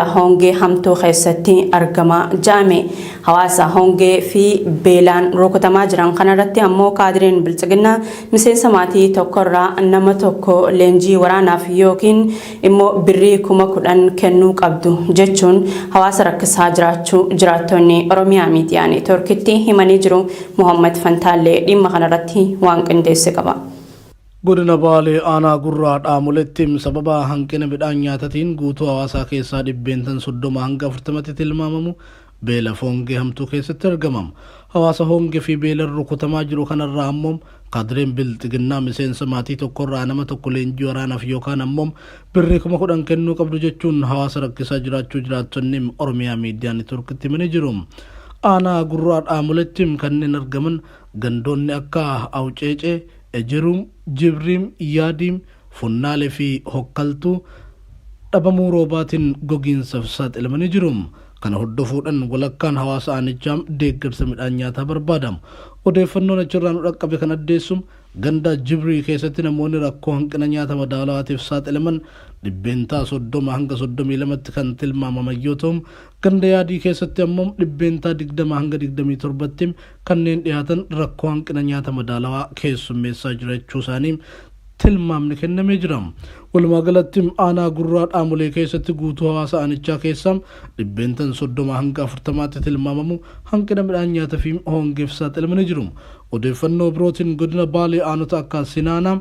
Hongee hamtuu keessatti argama jaame hawaasa hongee fi beelaan rukutamaa jiran kanarratti ammoo kaadireen bilchiginaa miseensa maatii tokkorraa nama tokko leenjii waraanaaf yookiin immoo birrii 10,000 kennuu qabdu jechuun hawaasa rakkisaa jiraachuu jiraattonni Oromiyaa miidiyaa neetworkitti himanii jiru. Muhammad Fantaallee dhimma kanarratti waan qindeesse qaba. Godina Baalee aanaa gurraa dhaamulettim sababa hanqina midhaan nyaatatiin guutuu hawaasaa keessaa dhibbeentan 30 hanga 40tti tilmaamamu beela hongee hamtuu keessatti argamam. Hawaasa hongee fi beela rukutamaa jiru kanarraa ammoo kaadireen bilchiginaa miseensa maatii tokkorraa nama tokko leenjii waraanaaf yookaan ammoo birrii 10,000 kennuu qabdu jechuun hawaasa rakkisaa jiraachuu jiraattonni Oromiyaa miidiyaa neetworkitti himanii jiru. Aanaa gurraa dhaamulettim kanneen argaman gandoonni akka Awceecee, Ejirum, Jibrim, Yaadim, Funnaalee fi Hokkaltuu dhabamuu roobaatiin gogiinsaaf saaxilamanii jiru. Kana hordofuudhaan walakkaan hawaasa aanichaa deeggarsa midhaan nyaataa barbaadamu. Odeeffannoon achirraan dhaqqabe kan addeessu ganda Jibrii keessatti namoonni rakkoo hanqina nyaata madaalawaatiif saaxilaman dhibbeentaa 30 hanga 32tti kan tilmaamaman yoo ta'u, ganda Yaadii keessatti ammoo dhibbeentaa 20 hanga 27tti kanneen dhiyaatan rakkoo hanqina nyaata madaalawaa keessummeessaa jiraachuu isaanii tilmaamni kennamee jira. Walumaa galatti aanaa gurraa dhaamulee keessatti guutuu hawaasa aanichaa keessaa dhibbeentan 30 hanga 40tti tilmaamamu hanqina midhaan nyaataa fi hongeef saaxilamanii jiru. Odeeffannoo birootiin godina Baalee aanota akka Sinaanaa,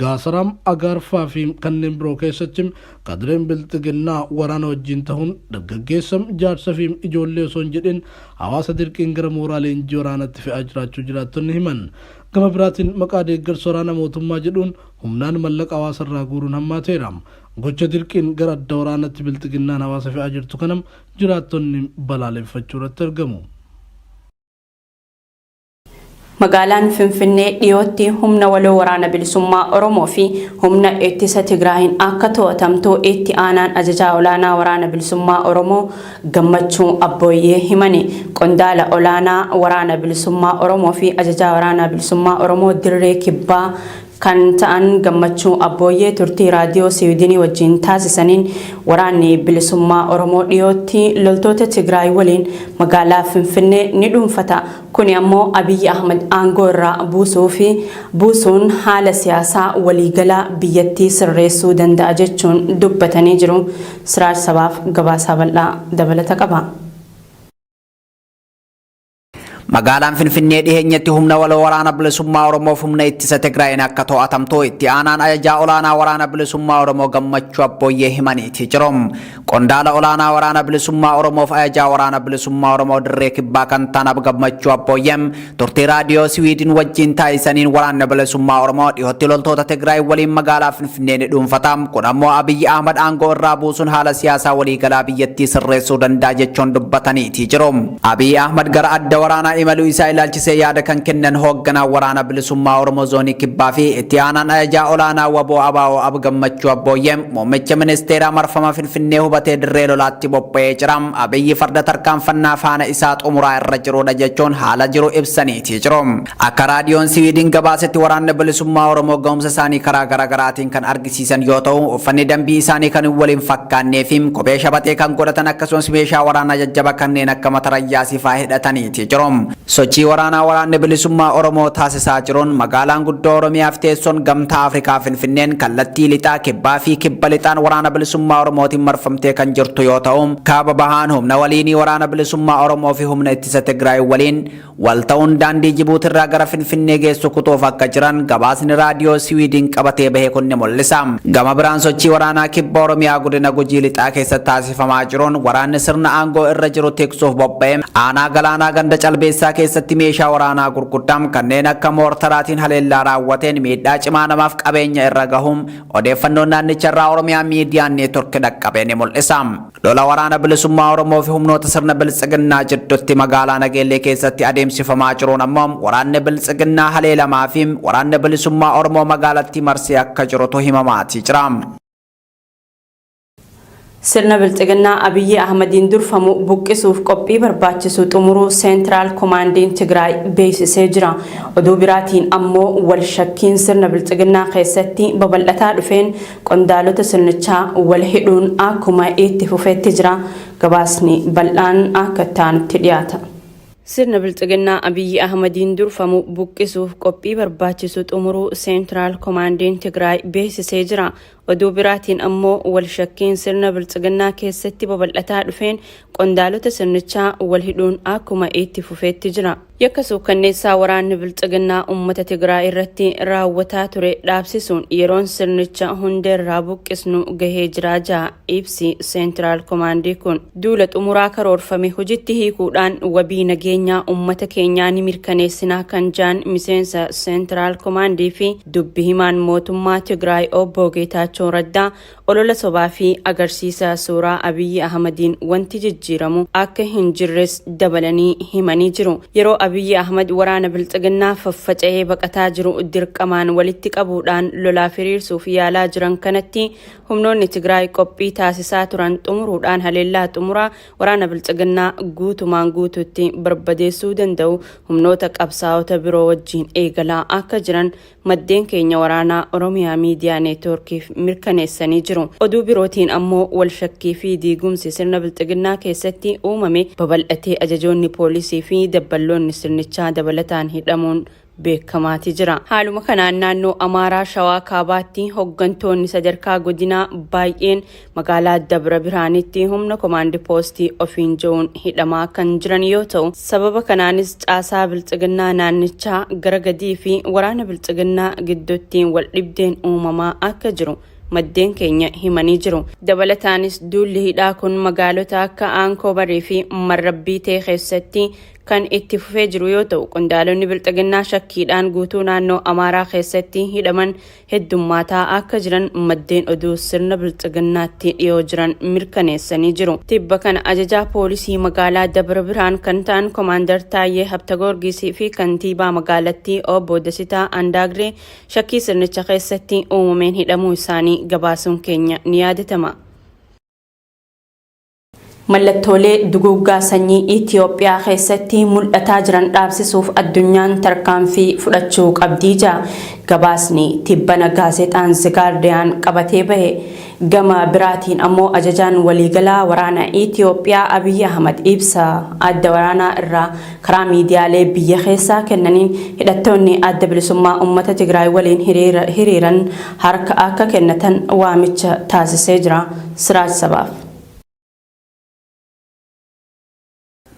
Gaasaram, Agaarfaa fi kanneen biroo keessatti kaadireen bilchiginaa waraana wajjin ta'uun dargaggeessa, jaarsa fi ijoollee osoo hin jedhin hawaasa dirqiin gara mooraa leenjii waraanaatti fe'aa jiraachuu jiraattonni himan. Gama biraatiin maqaa deeggarsa waraana mootummaa jedhuun humnaan mallaqa hawaasarraa guuruun hammaateera. Gocha dirqiin gara adda waraanaatti bilchiginaan hawaasa fe'aa jirtu kanam jiraattonni balaaleffachuu irratti argamu. Magaalaan Finfinnee dhiyootti humna waloo waraana bilisummaa Oromoo fi humna ittisa Tigraayin akka to'atamtu itti aanaan ajajaa olaanaa waraana bilisummaa Oromoo Gammachuu Abbooyyee himani. Qondaala olaanaa waraana bilisummaa Oromoo fi ajajaa waraana bilisummaa Oromoo Dirree Kibbaa kan ta'an Gammachuu Abbooyyee turtii raadiyoo Siwiidinii wajjin taasisaniin waraanni bilisummaa Oromoo dhiyootti loltoota Tigraay waliin magaalaa Finfinnee ni dhuunfata. Kuni ammoo Abiy Ahmed aangoo irraa buusuun haala siyaasaa waliigalaa biyyattii sirreessuu danda'a jechuun dubbatanii jiru. Siraaj Sabaaf gabaasaa bal'aa dabalata qaba. Magaalaan Finfinnee dhiheenyatti humna waloo waraana bilisummaa Oromoo fi humna ittisa Tigraayin akka to'atamtu itti aanaan ajajaa olaanaa waraana bilisummaa Oromoo Gammachuu Abbooyyee himaniiti jiru. Qondaala olaanaa waraana bilisummaa Oromoo fi ajajaa waraana bilisummaa Oromoo Dirree Kibbaa kan ta'an Gammachuu Abbooyyee turtii raadiyoo Siwiidin wajjin taasisaniin waraanni bilisummaa Oromoo dhiyootti loltoota Tigraay waliin magaalaa Finfinnee ni dhuunfata. Kun ammoo Abiy Ahmed aangoo irraa buusuun haala siyaasaa waliigalaa biyyattii sirreessuu danda'a jechuun dubbataniiti jiru. Abiy Ahmed gara adda waraanaa imaluu isaa ilaalchisee yaada kan kennan hoogganaa waraana bilisummaa Oromoo zoonii Kibbaa fi itti aanaan ajajaa olaanaa waboo ABO Obbo Gammachuu Abbooyyee muummicha ministeeraa marfama Finfinnee hubatee dirree lolaatti bobba'ee jira. Abiyyi farda tarkaanfannaa faana isaa xumuraa irra jirudha jechuun haala jiru ibsaniiti jiru. Akka raadiyoon Siwiidin gabaasetti waraanni bilisummaa Oromoo ga'umsa isaanii karaa garaagaraatiin kan argisiisan yoo ta'u, uffanni dambii isaanii kan waliin fakkaannee fi kophee shabaxee kan godhatan akkasumas meeshaa waraanaa jajjaba kanneen akka matarayyaasii fa'aa hidhataniiti jiru. Sochii waraanaa waraanni bilisummaa Oromoo taasisaa jiruun magaalaan guddoo Oromiyaaf teessoon gamtaa Afrikaa Finfinneen kallattii lixaa kibbaa fi kibba lixaan waraana bilisummaa Oromootiin marfamtee kan jirtu yoo ta'u, kaaba bahaan humna waliinii waraana bilisummaa Oromoo fi humna ittisa Tigraay waliin wal ta'uun daandii Jibuutii irraa gara Finfinnee geessu kutuuf akka jiran gabaasni raadiyoo Siwiidin qabatee bahe kun ni mul'isa. Gama biraan sochii waraanaa kibba Oromiyaa godina Gujii lixaa keessatti taasifamaa jiruun waraanni sirna aangoo irra jiru tiksuuf bobba'e aanaa galaanaa ganda Calbeessaa keessatti meeshaa waraanaa gurguddaa kanneen akka moortaraatiin haleellaa raawwateen miidhaa cimaa namaaf qabeenya irra gahuun odeeffannoon naannicharraa Oromiyaa miidiyaa neetworkii dhaqqabee ni mul'isa. Lola waraana bilisummaa Oromoo fi humnoota sirna bilchiginaa jidduutti magaalaa Nageellee keessatti adeemsifamaa jiruun ammoo waraanni bilchiginaa haleelamaa fi waraanni bilisummaa Oromoo magaalattii marsee akka jirutu himamaati jira. sirna bilxiginnaa Abiyyi Ahmadiin durfamu buqqisuuf qophii barbaachisu xumuruu seentiraal koomaandiin Tigraay beeksisee jira. Oduu biraatiin ammoo wal shakkiin sirna bilxiginnaa keessatti babal'ataa dhufeen qondaalota sirnichaa wal hidhuun akkuma itti fufeetti jira. Gabaasni bal'aan akka taanutti dhiyaata. Sirna bilxiginnaa Abiyyi Ahmadiin durfamu buqqisuuf qophii barbaachisu xumuruu seentiraal koomaandiin Tigraay beeksisee jira. Oduu biraatiin ammoo wal shakkiin sirna bilxiginnaa keessatti babal'ataa dhufeen qondaalota sirnichaa wal hidhuun akkuma itti fufeetti jira. Yakka suukkanneessaa waraanni bilxiginnaa uummata Tigraay irratti raawwataa ture dhaabsisuun yeroon sirnicha hundeerraa buqqisnu gahee jira ja'a ibsi seentiraal koomaandii kun. Duula xumuraa karoorfame hojiitti hiikuudhaan wabii nageenyaa uummata keenyaa ni mirkaneessinaa kan jaan miseensa seentiraal koomaandii fi dubbi himaan mootummaa Tigraay obbo Geetaachoo Raddaa olola sobaa fi agarsiisa suuraa Abiyyi Ahmadiin wanti jijjiiramu akka hin jirres dabalanii himanii jiru. Yeroo Abiyyi Ahmad waraana bilxiginnaa faffaca'ee baqataa jiru dirqamaan walitti qabuudhaan lolaa firiirsuuf yaalaa jiran kanatti humnoonni Tigraay qophii taasisaa turan xumuruudhaan haleellaa xumuraa waraana bilxiginnaa guutumaan guutuutti barbadeessuu danda'u humnoota qabsaa'ota biroo wajjiin eegalaa akka jiran maddeen keenya waraanaa Oromiyaa Miidiyaa Neetwoorkiif mirkaneessanii jiru. Oduu birootiin ammoo wal shakkii fi diigumsi sirna bilxiginnaa keessatti uumame babal'atee ajajoonni poolisii fi dabballoonni sirnichaa dabalataan hidhamuun beekamaati jira. Haaluma kanaan naannoo Amaaraa Shawaa Kaabaatti hooggantoonni sadarkaa godinaa baay'een magaalaa Dabra Birhaanitti humna koomaandii poostii ofiin jiruun hidhamaa kan jiran yoo ta'u, sababa kanaanis caasaa bilxiginnaa naannichaa gara gadii fi waraana bilxiginnaa gidduutti wal dhibdeen uumamaa akka jiru maddeen keenya himanii jiru. Dabalataanis duulli hidhaa kun magaalota akka Aankoobarii fi Marrabbiitee keessatti kan itti fufee jiru yoo ta'u, qondaalonni bilxiginnaa shakkiidhaan guutuu naannoo Amaaraa keessatti hidhaman heddummaataa akka jiran maddeen oduu sirna bilxiginnaatti dhiyoo jiran mirkaneessanii jiru. Tibba kana ajajaa poolisii magaalaa Dabra Birhaan kan ta'an koomaandar Taayyee Habtagoorgisii fi kantiibaa magaalattii obbo Dasitaa Andaagree shakkii sirnicha keessatti uumameen hidhamuu isaanii gabaasuun keenya ni yaadatama. Mallattoolee duguuggaa sanyii Itoophiyaa keessatti mul'ataa jiran dhaabsisuuf addunyaan tarkaanfii fudhachuu qabdii jedha gabaasni tibbana gaazexaan The Guardian qabatee bahe. Gama biraatiin ammoo ajajaan waliigalaa waraana Itoophiyaa Abiyyi Ahmad ibsa adda waraanaa irraa karaa miidiyaalee biyya keessaa kennaniin hidhattoonni adda bilisummaa uummata Tigraay waliin hiriiran harka akka kennatan waamicha taasisee jira. Siraaj Sabaaf.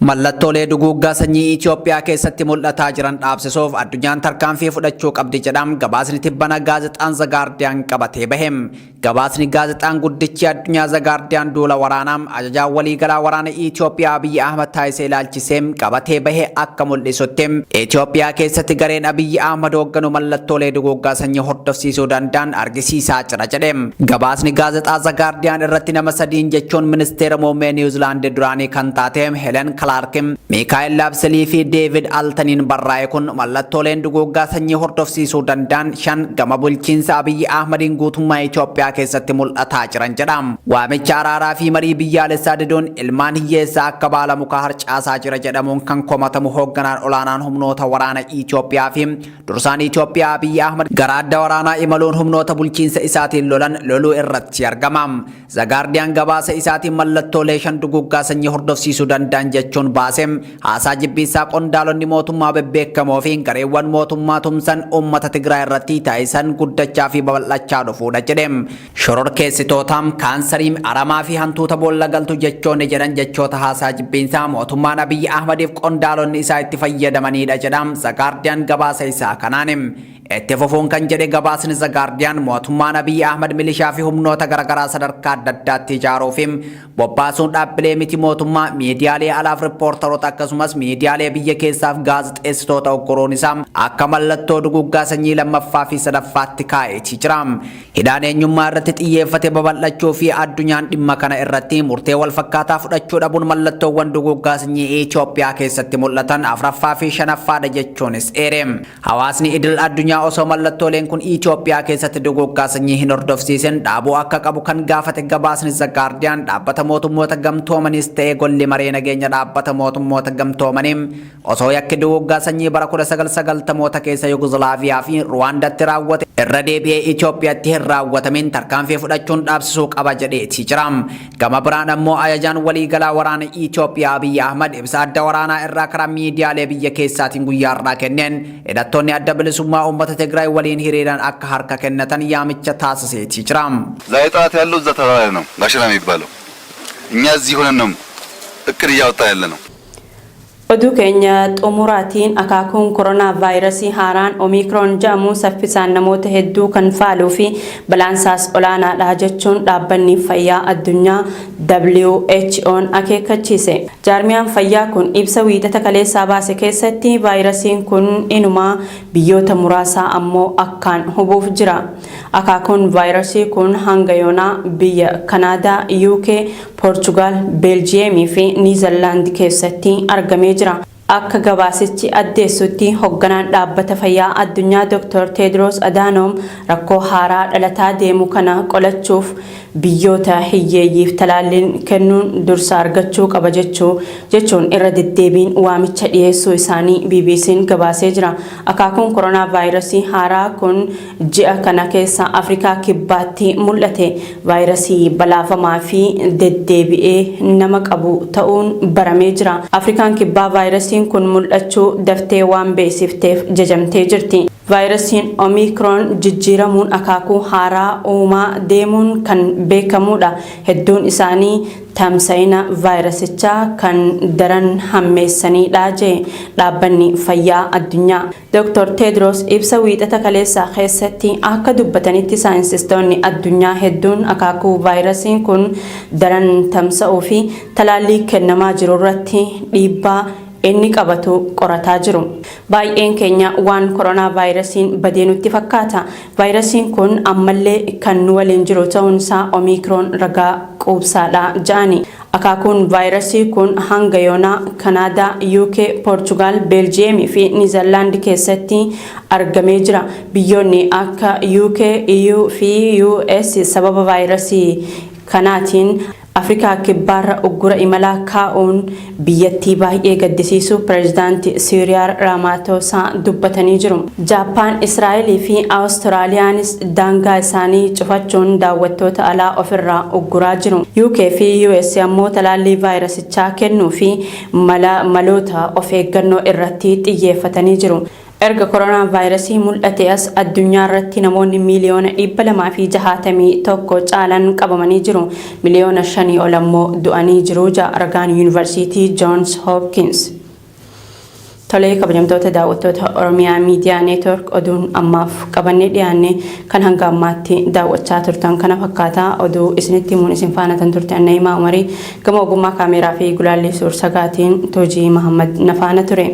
Mallattoolee duguuggaa sanyii Itoophiyaa keessatti mul'ataa jiran dhaabsisuuf addunyaan tarkaanfii fudhachuu qabdi jedham gabaasni tibbana gaazexaan The Guardian qabatee bahem. Gabaasni gaazexaan guddichi addunyaa The Guardian duula waraanaam ajajaa waliigalaa waraana Itoophiyaa Abiyyi Ahmad taasisee ilaalchiseem qabatee bahe akka mul'isutti Itoophiyaa keessatti gareen Abiyyi Ahmad hoogganu mallattoolee duguuggaa sanyii hordofsiisuu danda'an argisiisaa jira jedhem. Gabaasni gaazexaa The Guardian irratti nama sadiin jechuun ministeera muummee Niwuzilaandii duraanii kan taateem Helen Clarkim, Miikaa'el Laabsilii fi Deevid Altaniin barraa'e kun mallattooleen duguuggaa sanyii hordofsiisuu danda'an 5 gama bulchiinsa Abiyyi Ahmadiin guutummaa Itoophiyaa keessatti mul'ataa jiran jedham. Waamicha araaraa fi marii biyyaalessaa diduun ilmaan hiyyeessaa akka baala mukaa harcaasaa jira jedhamuun kan komatamu hoogganaan olaanaan humnoota waraana Itoophiyaa fi dursaan Itoophiyaa Abiyyi Ahmad gara adda waraanaa imaluun humnoota bulchiinsa isaatiin loluu irratti argamam. The Guardian gabaasa isaatiin mallattoolee 5 duguuggaa sanyii hordofsiisuu danda'an jechuun baasem haasaa jibbiinsaa qondaalonni mootummaa bebbeekamoo fi gareewwan mootummaa tumsan uummata Tigraay irratti taasisan guddachaa fi babal'achaa dhufuudha jedhem. Shororkeessitootaam kaansarii aramaa fi hantuuta boolla galtu jechoonni jedhan jechoota haasaa jibbiinsaa mootummaan Abiyyi Ahmadiif qondaalonni isaa itti fayyadamanidha jedham The Guardian gabaasa isaa kanaanim. Itti fufuun kan jedhe gabaasni The Guardian mootummaan Abiyyi Ahmad milishaa fi humnoota garaagaraa sadarkaa adda addaatti ijaaruu fi bobbaasuun dhaabbilee miti mootummaa miidiyaalee alaaf riippoortaroota akkasumas miidiyaalee biyya keessaaf gaazexeessitoota oggoroon isaa akka mallattoo duguggaa sanyii lammaffaa fi sadaffaatti kaa'eetii jira. Hidhaan eenyummaa irratti xiyyeeffate babal'achuu fi addunyaan dhimma kana irratti murtee wal fakkaataa fudhachuu dhabuun mallattoowwan duguggaa sanyii Itoophiyaa keessatti mul'atan afuraffaa fi shanaffaadha jechuunis eere. Hawaasni idil addunyaa osoo mallattooleen kun Itoophiyaa keessatti duguggaa sanyii hin hordofsiisin dhaabuu akka qabu kan gaafate gabaasni The Guardian dhaabbata mootummoota gamtoomaniis ta'ee golli maree nageenya dhaabbata mootummoota gamtoomanii osoo yakki duguggaa sanyii bara 1990moota keessa Yugoslavia fi Ruwaandatti raawwate irra deebi'ee Itoophiyaatti hin raawwatamin tarkaanfii fudhachuun dhaabsisuu qaba jedheetii jira. Gama biraan ammoo ajajaan waliigalaa waraana Itoophiyaa Abiy Ahmad ibsa adda waraanaa irraa karaa miidiyaalee biyya keessaatiin guyyaa har'aa kenneen hidhattoonni adda bilisummaa uummata Tigraay waliin hiriiraan akka harka kennatan yaamicha taasiseetii jira. ዛሬ ጠዋት ያለው እዛ ተራራ ነው ጋሸና የሚባለው እኛ እዚህ ሆነን ነው እቅድ እያወጣ ያለ ነው። Oduu keenya xumuraatiin akaakuun koronaa vaayirasii haaraan Omikron jedhamu saffisaan namoota hedduu kan faaluu fi balaansaas olaanaadha jechuun dhaabbanni fayyaa addunyaa WHO'n akeekkachiise. Jaarmiyaan fayyaa kun ibsa wiixata kaleessaa baase keessatti vaayirasiin kun inumaa biyyoota muraasaa ammoo akkaan hubuuf jira. Akaakuun vaayirasii kun hanga yoonaa biyya Kanaadaa, UK, Portugal, Beeljiyeemii fi Niizerlaand keessatti argamee jira. Akka gabaasichi addeessutti hoogganaan dhaabbata fayyaa addunyaa Dr. Tedros Adhanom rakkoo haaraa dhalataa deemu kana qolachuuf biyyoota hiyyeeyyiif talaalliin kennuun dursa argachuu qaba jechuun irra deddeebiin waamicha dhiyeessuu isaanii BBC'n gabaasee jira. Akaakuun koronaa vaayirasii haaraa kun ji'a kana keessa Afrikaa kibbaatti mul'ate. Vaayirasii balaafamaa fi deddeebi'ee nama qabu ta'uun baramee jira. Afrikaan kibbaa vaayirasii kun mul'achuu daftee waan beeksifteef jajamtee jirti. Vaayirasiin Omikron jijjiiramuun akaakuu haaraa uumaa deemuun kan beekamudha. Hedduun isaanii tamsa'ina vaayirasichaa kan daran hammeessanidha jedhe dhaabbanni fayyaa addunyaa. Dr. Tedros ibsa wiixata kaleessaa keessatti akka dubbatanitti saayinsistoonni addunyaa hedduun akaakuu vaayirasiin kun daran tamsa'uu fi talaallii kennamaa jiru irratti dhiibbaa inni qabatu qorataa jiru. Baay'een keenya waan koronaa vaayirasiin badee nutti fakkaata. Vaayirasiin kun ammallee kan nu waliin jiru ta'uunsaa Omikron ragaa quubsaadha jedhani. Akaakuun vaayirasii kun hanga yoonaa Kanaadaa, UK, Portugal, Beeljiyeemii fi Niizerlaand keessatti argamee jira. Biyyoonni akka UK, EU fi US sababa vaayirasii kanaatiin Afrikaa kibbaarra uggura imalaa kaa'uun biyyattii baay'ee gaddisiisu pireezidaantii Siiriyaa Raamaafosaa dubbatanii jiru. Jaappaan, Israa'elii fi Awustiraaliyaanis daangaa isaanii cufachuun daawwattoota alaa ofirraa ugguraa jiru. UK fi US ammoo talaallii vaayirasichaa kennuu fi maloota of eeggannoo irratti xiyyeeffatanii jiru. Erga koronaa vaayirasii mul'ate as addunyaa irratti namoonni miliyoona 261 caalan qabamanii jiru. Miliyoona 5 ol ammoo du'anii jiru jedha ragaan Yuunivarsiitii Johns Hopkins. Tolee kabajamtoota daawwattoota Oromiyaa Miidiyaa Neetwork oduun ammaaf qabannee dhiyaanne kan hanga ammaatti daawwachaa turtan kana fakkaata. Oduu isinitti himuun isin faana tan turte Annaymaa Umarii gama ogummaa kaameeraa fi gulaallee suur sagaatiin Toojii Mahammad nafaana ture.